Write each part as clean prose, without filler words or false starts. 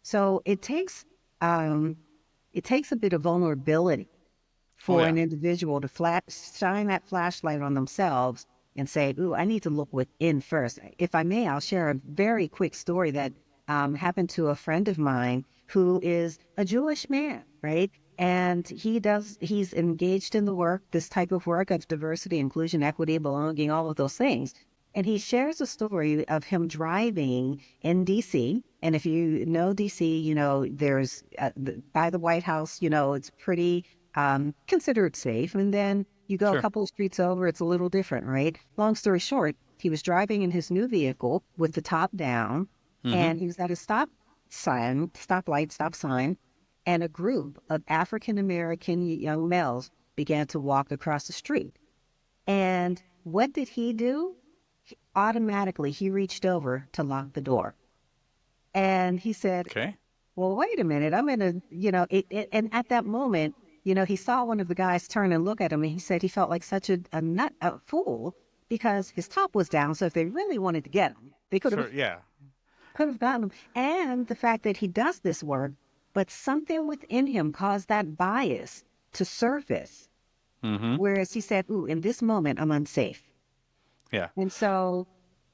So it takes a bit of vulnerability Oh for yeah. an individual to shine that flashlight on themselves and say, "Ooh, I need to look within first." If I may, I'll share a very quick story that happened to a friend of mine who is a Jewish man, right? And he's engaged in the work, this type of work of diversity, inclusion, equity, belonging, all of those things. And he shares a story of him driving in DC. And if you know DC, you know, there's by the White House, you know, it's pretty considered safe. And then you go a Sure. couple of streets over, it's a little different, right? Long story short, he was driving in his new vehicle with the top down, Mm-hmm. and he was at a stop sign, and a group of African American young males began to walk across the street. And what did he do? Automatically, he reached over to lock the door. And he said, Okay. well, wait a minute. I'm in a, and at that moment, he saw one of the guys turn and look at him, and he said he felt like such a fool because his top was down. So if they really wanted to get him, they could have Sure. Yeah. could have gotten him. And the fact that he does this work, but something within him caused that bias to surface. Mm-hmm. Whereas he said, ooh, in this moment, I'm unsafe. Yeah. And so,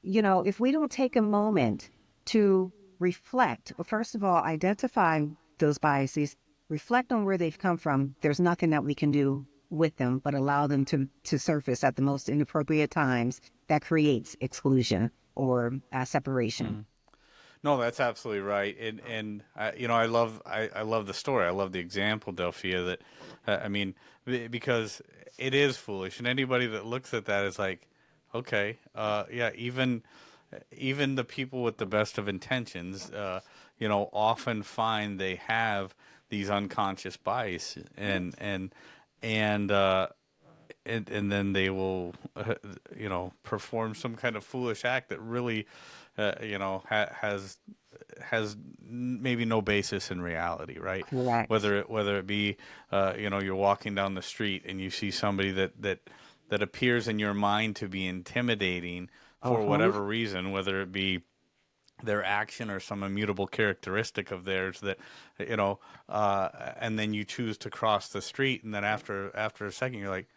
if we don't take a moment to reflect, well, first of all, identify those biases, reflect on where they've come from, there's nothing that we can do with them but allow them to surface at the most inappropriate times that creates exclusion or separation. No, that's absolutely right, and I love the story. I love the example, Delphia. That I mean, because it is foolish, and anybody that looks at that is like, okay, yeah, even the people with the best of intentions, often find they have these unconscious bias, and and then they will, perform some kind of foolish act that really, has maybe no basis in reality, right? Correct. Whether it be, you're walking down the street and you see somebody that appears in your mind to be intimidating for Uh-huh. whatever reason, whether it be their action or some immutable characteristic of theirs that and then you choose to cross the street, and then after a second you're like,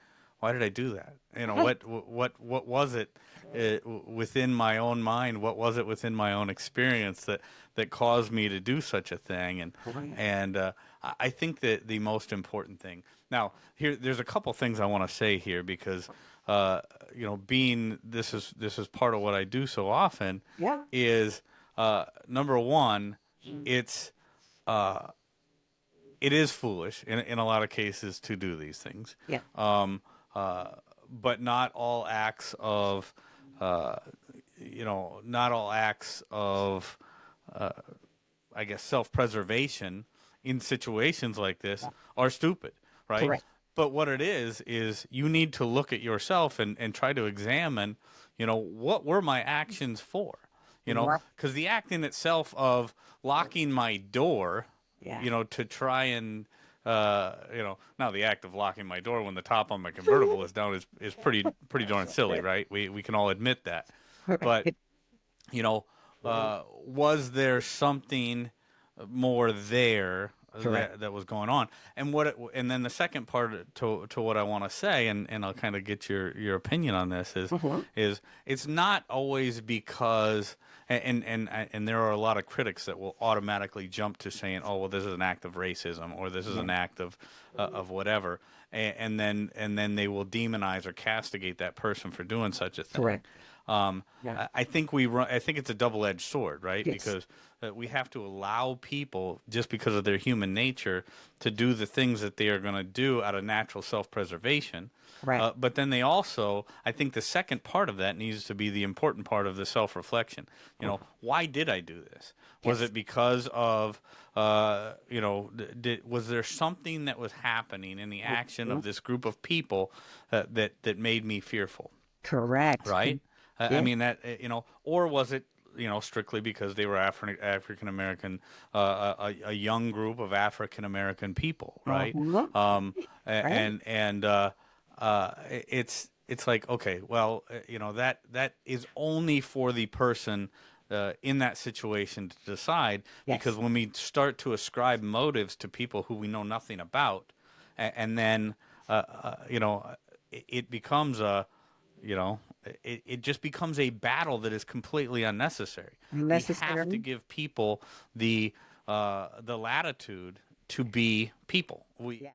why did I do that? What was it, within my own mind? What was it within my own experience that caused me to do such a thing? And I think that the most important thing now here, there's a couple things I want to say here because being this is part of what I do so often Yeah. is, number one, it's it is foolish in a lot of cases to do these things. Yeah. Um, but not all acts of, not all acts of, I guess, self-preservation in situations like this are stupid, right? Correct. But what it is you need to look at yourself and try to examine, what were my actions for? Right. Because the act in itself of locking my door, Yeah. to try and, now the act of locking my door when the top on my convertible is down is pretty darn silly, right? We can all admit that. But, Correct. you know, was there something more there Correct. that was going on? And then the second part to what I want to say, and I'll kind of get your opinion on this Mhm. is it's not always because, and there are a lot of critics that will automatically jump to saying, oh well, this is an act of racism, or this is Yeah. an act of whatever, and then they will demonize or castigate that person for doing such a thing. Correct. Yeah. I think I think it's a double-edged sword, right? Yes. Because we have to allow people, just because of their human nature, to do the things that they are going to do out of natural self-preservation. Correct. But then they also, I think the second part of that needs to be the important part of the self-reflection. Why did I do this? Was Yes. it because of, was there something that was happening in the action Mhm. of this group of people that made me fearful? Correct. Right? I Yeah. mean that, or was it, strictly because they were African American, a young group of African American people, right? Uh-huh. Right. It's like, okay, well, that is only for the person in that situation to decide. Because Yes. when we start to ascribe motives to people who we know nothing about, and then you know, it becomes a, you know, it just becomes a battle that is completely unnecessary. We have to Unnecessary. give people the latitude to be people. Yeah.